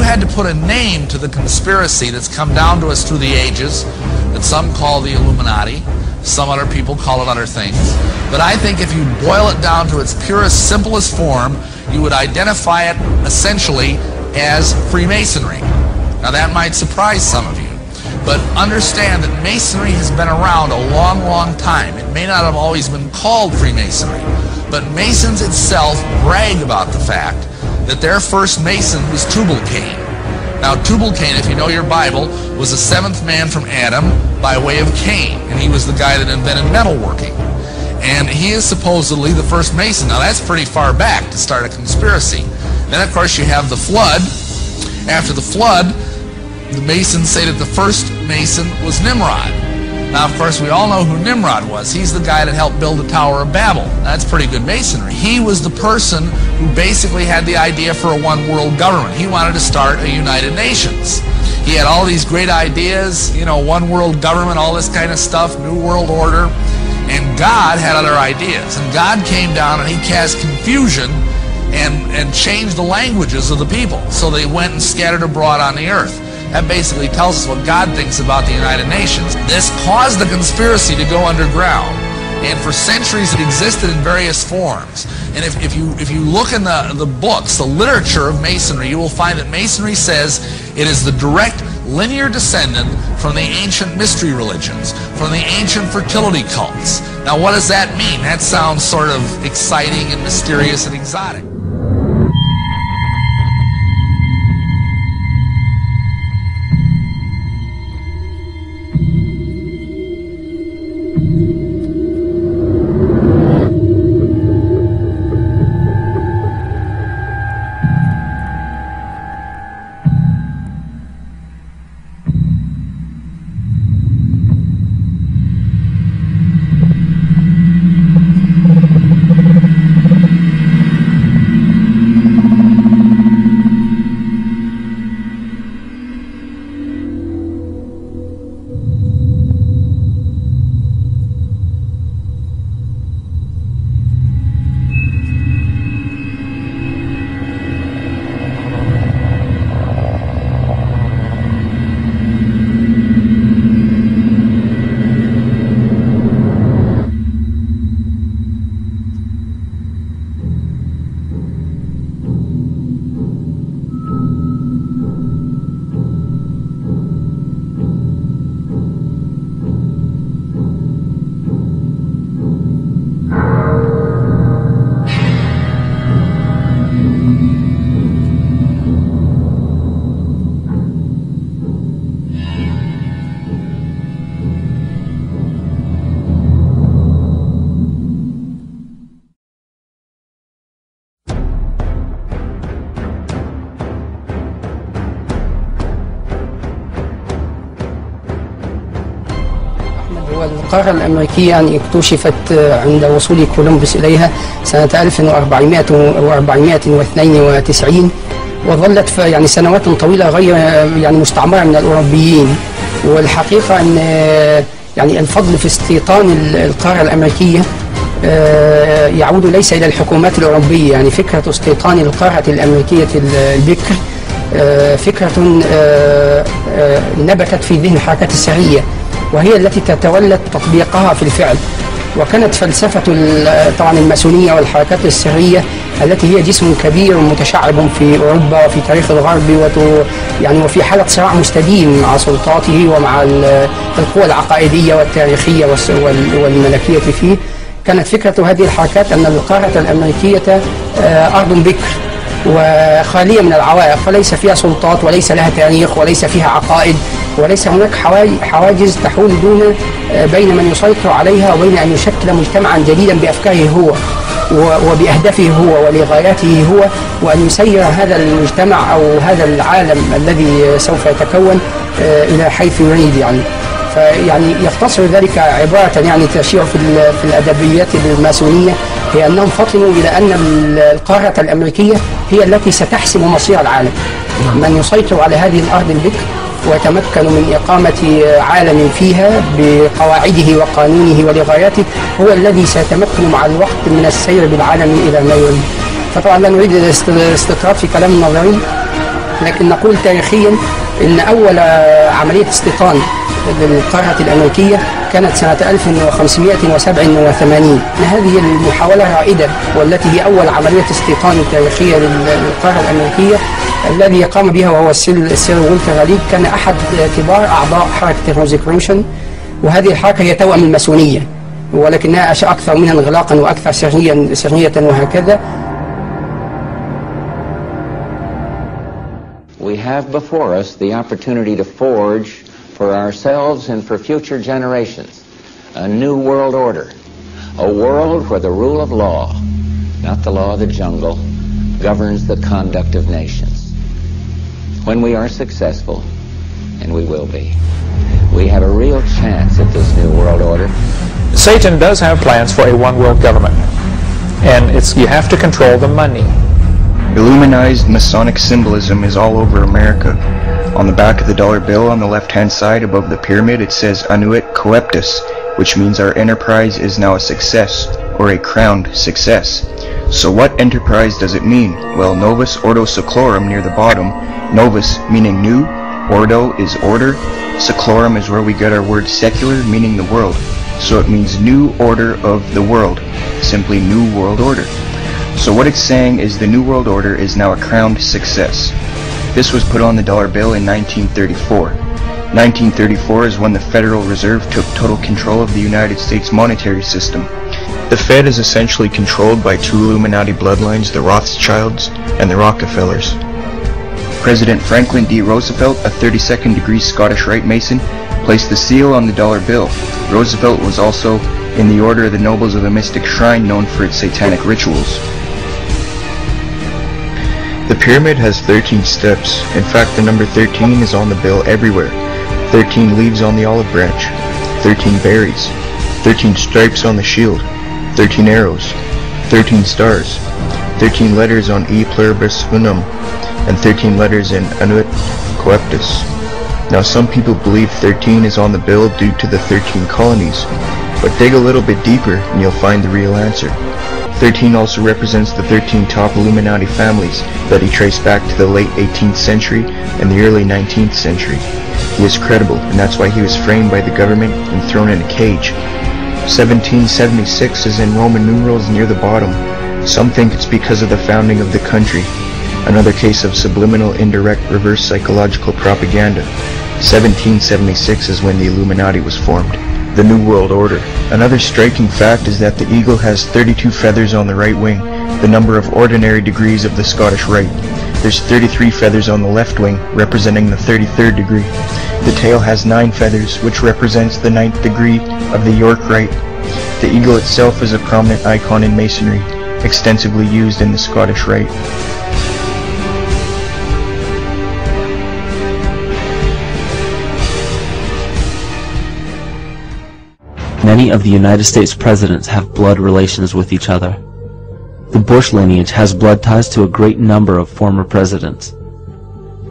had to put a name to the conspiracy that's come down to us through the ages, that some call the Illuminati, some other people call it other things. But I think if you boil it down to its purest, simplest form, you would identify it essentially as Freemasonry. Now that might surprise some of you, but understand that Masonry has been around a long, long time. It may not have always been called Freemasonry, but Masons itself brag about the fact that their first Mason was Tubal-Cain. Now Tubal-Cain, if you know your Bible, was the seventh man from Adam by way of Cain, and he was the guy that invented metalworking. And he is supposedly the first Mason. Now that's pretty far back to start a conspiracy. Then of course you have the flood. After the flood, the Masons say that the first Mason was Nimrod. Now of course we all know who Nimrod was. He's the guy that helped build the Tower of Babel. That's pretty good Masonry. He was the person who basically had the idea for a one world government. He wanted to start a United Nations. He had all these great ideas, you know, one world government, all this kind of stuff, new world order. And God had other ideas. And God came down and he cast confusion and changed the languages of the people. So they went and scattered abroad on the earth. That basically tells us what God thinks about the United Nations. This caused the conspiracy to go underground. And for centuries it existed in various forms. And if you look in the books, the literature of Masonry, you will find that Masonry says it is the direct linear descendant from the ancient mystery religions, from the ancient fertility cults. Now what does that mean? That sounds sort of exciting and mysterious and exotic. القارة الأمريكية يعني اكتشفت عند وصول كولومبوس إليها سنة 1492 وظلت يعني سنوات طويلة غير يعني مستعمرة من الأوروبيين. والحقيقة أن يعني الفضل في استيطان القارة الأمريكية يعود ليس إلى الحكومات الأوروبية. يعني فكرة استيطان القارة الأمريكية البكر فكرة نبتت في ذهن الحركات السرية، وهي التي تتولى تطبيقها في الفعل. وكانت فلسفة طبعا الماسونية والحركات السرية التي هي جسم كبير متشعب في أوروبا وفي تاريخ الغرب يعني وفي حالة صراع مستديم مع سلطاته ومع القوى العقائدية والتاريخية والملكية فيه. كانت فكرة هذه الحركات أن القارة الأمريكية أرض بكر وخالية من العوائق، فليس فيها سلطات وليس لها تاريخ وليس فيها عقائد وليس هناك حواجز تحول بين من يسيطر عليها وبين أن يشكل مجتمعا جديدا بأفكاره هو وبأهدافه هو ولغاياته هو، وأن يسير هذا المجتمع أو هذا العالم الذي سوف يتكون إلى حيث يريد. فيعني يختصر ذلك عبارة يعني تشيع في الأدبيات الماسونية، هي أنهم فطنوا إلى أن القارة الأمريكية هي التي ستحسم مصير العالم. من يسيطر على هذه الأرض البكر ويتمكن من إقامة عالم فيها بقواعده وقانونه ولغاياته هو الذي سيتمكن مع الوقت من السير بالعالم إلى ما يريد. فطبعا لا نريد الاستطراد في كلام النظري، لكن نقول تاريخيا ان اول عملية استيطان للقارة الامريكية كانت سنة 1587. هذه المحاولة رائدة والتي هي اول عملية استيطان تاريخية للقارة الامريكية الذي قام بها وهو السير والتر راليج. كان احد كبار اعضاء حركة الروزيكروشن، وهذه الحركة هي توأم الماسونية ولكنها اكثر منها انغلاقا واكثر سرية وهكذا. We have before us the opportunity to forge for ourselves and for future generations a new world order, a world where the rule of law, not the law of the jungle, governs the conduct of nations. When we are successful, and we will be, we have a real chance at this new world order. Satan does have plans for a one-world government, and you have to control the money. Illuminized Masonic symbolism is all over America. On the back of the dollar bill on the left-hand side above the pyramid it says Annuit Coeptus, which means our enterprise is now a success, or a crowned success. So what enterprise does it mean? Well, Novus Ordo Seclorum near the bottom, Novus meaning new, Ordo is order, Seclorum is where we get our word secular, meaning the world. So it means new order of the world, simply new world order. So what it's saying is the New World Order is now a crowned success. This was put on the dollar bill in 1934. 1934 is when the Federal Reserve took total control of the United States monetary system. The Fed is essentially controlled by two Illuminati bloodlines, the Rothschilds and the Rockefellers. President Franklin D. Roosevelt, a 32nd degree Scottish Rite Mason, placed the seal on the dollar bill. Roosevelt was also in the Order of the Nobles of a mystic shrine known for its satanic rituals. The pyramid has 13 steps. In fact, the number 13 is on the bill everywhere. 13 leaves on the olive branch, 13 berries, 13 stripes on the shield, 13 arrows, 13 stars, 13 letters on E pluribus unum, and 13 letters in Annuit Coeptus. Now some people believe 13 is on the bill due to the 13 colonies, but dig a little bit deeper and you'll find the real answer. 13 also represents the 13 top Illuminati families that he traced back to the late 18th century and the early 19th century. He is credible, and that's why he was framed by the government and thrown in a cage. 1776 is in Roman numerals near the bottom. Some think it's because of the founding of the country. Another case of subliminal, indirect, reverse psychological propaganda. 1776 is when the Illuminati was formed. The New World Order. Another striking fact is that the eagle has 32 feathers on the right wing, the number of ordinary degrees of the Scottish Rite. There's 33 feathers on the left wing, representing the 33rd degree. The tail has 9 feathers, which represents the 9th degree of the York Rite. The eagle itself is a prominent icon in Masonry, extensively used in the Scottish Rite. Many of the United States presidents have blood relations with each other. The Bush lineage has blood ties to a great number of former presidents.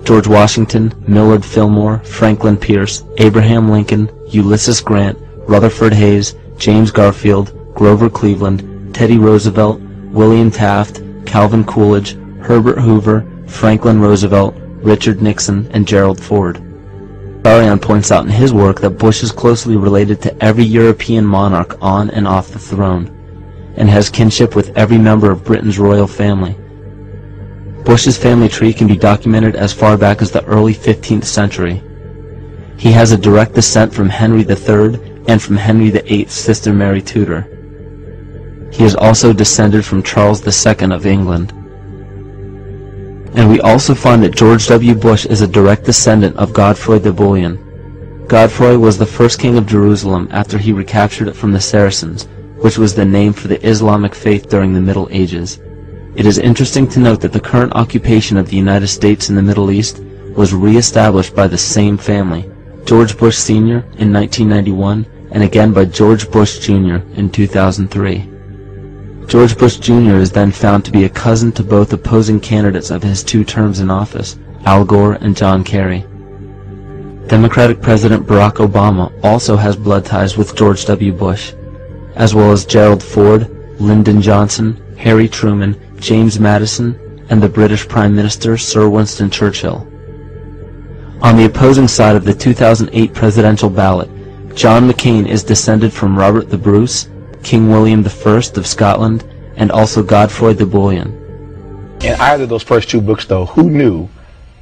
George Washington, Millard Fillmore, Franklin Pierce, Abraham Lincoln, Ulysses Grant, Rutherford Hayes, James Garfield, Grover Cleveland, Teddy Roosevelt, William Taft, Calvin Coolidge, Herbert Hoover, Franklin Roosevelt, Richard Nixon, and Gerald Ford. Arion points out in his work that Bush is closely related to every European monarch on and off the throne, and has kinship with every member of Britain's royal family. Bush's family tree can be documented as far back as the early 15th century. He has a direct descent from Henry III and from Henry VIII's sister Mary Tudor. He is also descended from Charles II of England. And we also find that George W. Bush is a direct descendant of Godfrey the Bullion. Godfrey was the first king of Jerusalem after he recaptured it from the Saracens, which was the name for the Islamic faith during the Middle Ages. It is interesting to note that the current occupation of the United States in the Middle East was re-established by the same family, George Bush Sr. in 1991, and again by George Bush Jr. in 2003. George Bush Jr. is then found to be a cousin to both opposing candidates of his 2 terms in office, Al Gore and John Kerry. Democratic President Barack Obama also has blood ties with George W. Bush, as well as Gerald Ford, Lyndon Johnson, Harry Truman, James Madison, and the British Prime Minister Sir Winston Churchill. On the opposing side of the 2008 presidential ballot, John McCain is descended from Robert the Bruce, King William I of Scotland, and also Godfrey the Bullion. In either of those first two books, though, who knew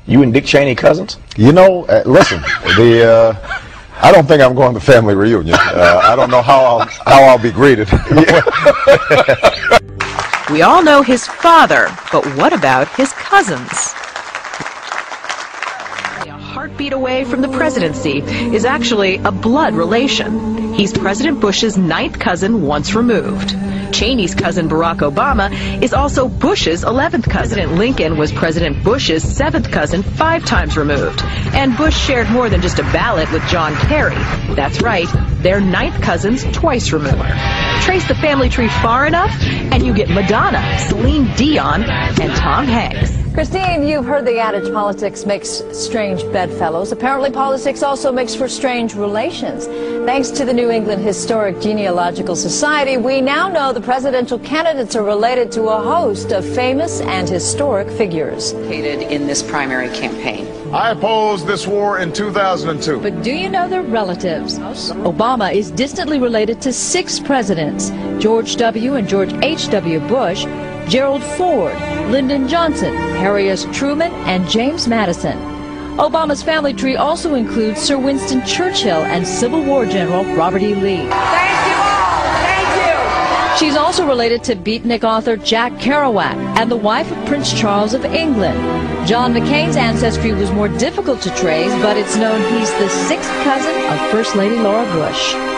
you and Dick Cheney cousins? You know, listen, I don't think I'm going to the family reunion. I don't know how I'll be greeted. We all know his father, but what about his cousins? A heartbeat away from the presidency is actually a blood relation. He's President Bush's 9th cousin once removed. Cheney's cousin Barack Obama is also Bush's 11th cousin. President Lincoln was President Bush's 7th cousin 5 times removed. And Bush shared more than just a ballot with John Kerry. That's right, they're 9th cousins twice removed. Trace the family tree far enough, and you get Madonna, Celine Dion, and Tom Hanks. Christine, you've heard the adage politics makes strange bedfellows. Apparently politics also makes for strange relations. Thanks to the New England Historic Genealogical Society, we now know the presidential candidates are related to a host of famous and historic figures. In this primary campaign. I opposed this war in 2002. But do you know their relatives? Obama is distantly related to 6 presidents: George W. and George H.W. Bush, Gerald Ford, Lyndon Johnson, Harry S. Truman, and James Madison. Obama's family tree also includes Sir Winston Churchill and Civil War General Robert E. Lee. Thank you all. Thank you. She's also related to beatnik author Jack Kerouac and the wife of Prince Charles of England. John McCain's ancestry was more difficult to trace, but it's known he's the 6th cousin of First Lady Laura Bush.